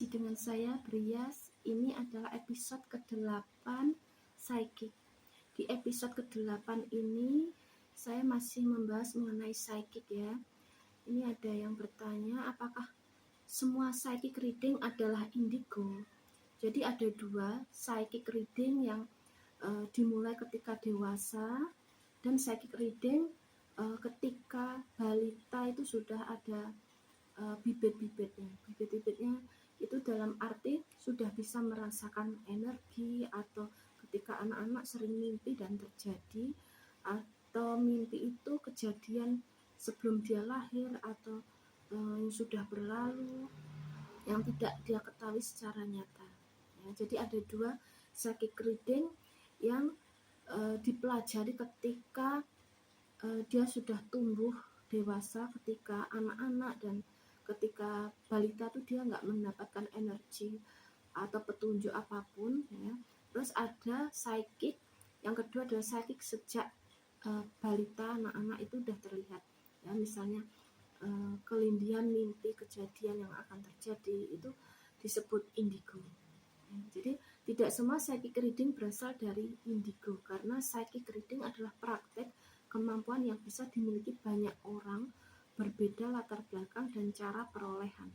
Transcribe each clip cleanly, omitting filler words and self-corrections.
Masih dengan saya Brias. Ini adalah episode ke-8 Psychic. Di episode ke-8 ini saya masih membahas mengenai psychic ya. Ini ada yang bertanya, apakah semua psychic reading adalah indigo? Jadi ada dua, psychic reading yang dimulai ketika dewasa dan psychic reading ketika balita itu sudah ada bibit-bibitnya. Bibit-bibitnya itu dalam arti sudah bisa merasakan energi, atau ketika anak-anak sering mimpi dan terjadi, atau mimpi itu kejadian sebelum dia lahir atau yang sudah berlalu yang tidak dia ketahui secara nyata ya. Jadi ada dua psychic reading yang dipelajari ketika dia sudah tumbuh dewasa, ketika anak-anak dan ketika balita tuh dia nggak mendapatkan energi atau petunjuk apapun ya. Terus ada psychic yang kedua adalah psychic sejak balita, anak-anak itu udah terlihat ya, misalnya kelindian mimpi kejadian yang akan terjadi itu disebut indigo ya. Jadi tidak semua psychic reading berasal dari indigo, karena psychic reading adalah praktek kemampuan yang bisa dimiliki banyak orang, berbeda latar belakang dan cara perolehan.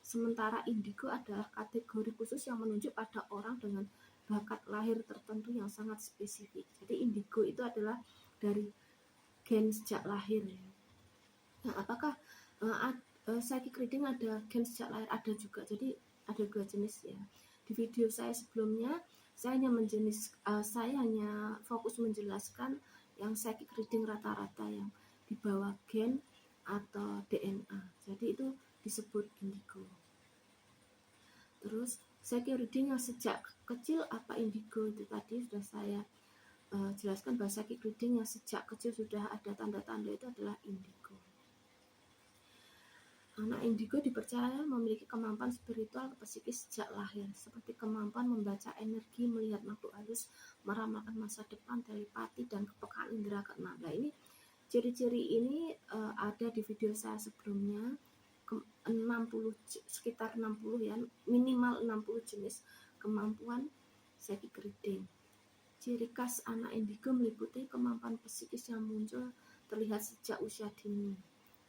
Sementara indigo adalah kategori khusus yang menunjuk pada orang dengan bakat lahir tertentu yang sangat spesifik. Jadi indigo itu adalah dari gen sejak lahir. Nah, apakah psychic reading ada gen sejak lahir? Ada juga. Jadi ada dua jenis ya. Di video saya sebelumnya saya hanya fokus menjelaskan yang psychic reading rata-rata yang di bawah gen atau DNA. Jadi itu disebut indigo. Terus psychic reading yang sejak kecil apa indigo, itu tadi sudah saya jelaskan bahwa psychic reading yang sejak kecil sudah ada tanda-tanda itu adalah indigo. Anak indigo dipercaya memiliki kemampuan spiritual psikis sejak lahir, seperti kemampuan membaca energi, melihat makhluk halus, meramalkan masa depan, telepati, dan kepekaan indera keenam. Nah, ini ciri-ciri ini ada di video saya sebelumnya, 60, sekitar 60 ya, minimal 60 jenis kemampuan psychic reading. Ciri khas anak indigo meliputi kemampuan psikis yang muncul terlihat sejak usia dini.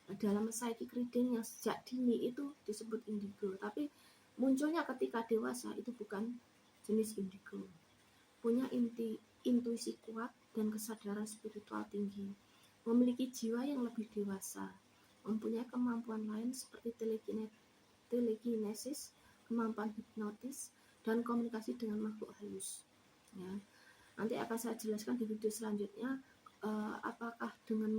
Dalam psychic reading yang sejak dini itu disebut indigo, tapi munculnya ketika dewasa itu bukan jenis indigo. Punya intuisi kuat dan kesadaran spiritual tinggi, memiliki jiwa yang lebih dewasa, mempunyai kemampuan lain seperti telekinesis, kemampuan hipnotis, dan komunikasi dengan makhluk halus ya. Nanti akan saya jelaskan di video selanjutnya apakah dengan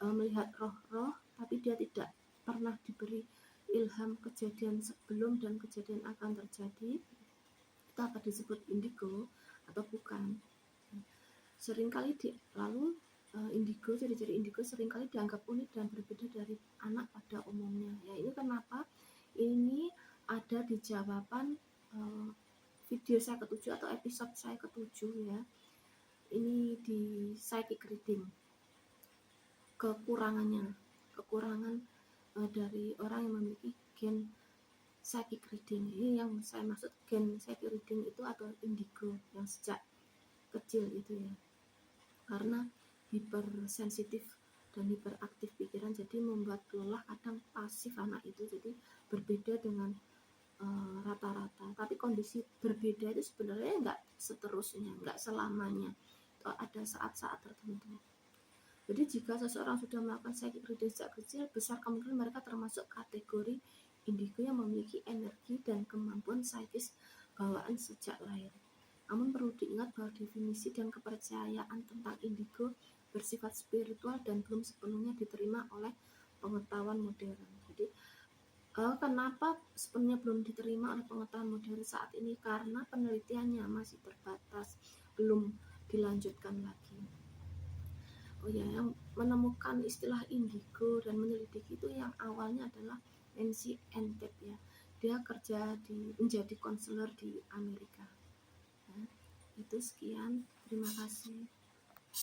melihat roh-roh tapi dia tidak pernah diberi ilham kejadian sebelum dan kejadian akan terjadi, itu akan disebut indigo atau bukan. Seringkali indigo, ciri-ciri indigo seringkali dianggap unik dan berbeda dari anak pada umumnya ya. Ini kenapa ini ada di jawaban video saya ke-7 atau episode saya ke-7 ya. Ini di psychic reading, kekurangan dari orang yang memiliki gen psychic reading. Ini yang saya maksud gen psychic reading itu atau indigo yang sejak kecil itu ya, karena hipersensitif dan hiperaktif pikiran, jadi membuat lelah, kadang pasif anak itu, jadi berbeda dengan rata-rata. Tapi kondisi berbeda itu sebenarnya enggak seterusnya, enggak selamanya, ada saat-saat tertentu. Jadi jika seseorang sudah melakukan psychic reading sejak kecil, besar kemungkinan mereka termasuk kategori indigo yang memiliki energi dan kemampuan psikis bawaan sejak lahir. Namun perlu diingat bahwa definisi dan kepercayaan tentang indigo bersifat spiritual dan belum sepenuhnya diterima oleh pengetahuan modern. Jadi kenapa sepenuhnya belum diterima oleh pengetahuan modern saat ini? Karena penelitiannya masih terbatas, belum dilanjutkan lagi. Oh ya, yang menemukan istilah indigo dan menyelidiki itu yang awalnya adalah Nancy Entep ya. Dia kerja menjadi konselor di Amerika. Itu sekian, terima kasih.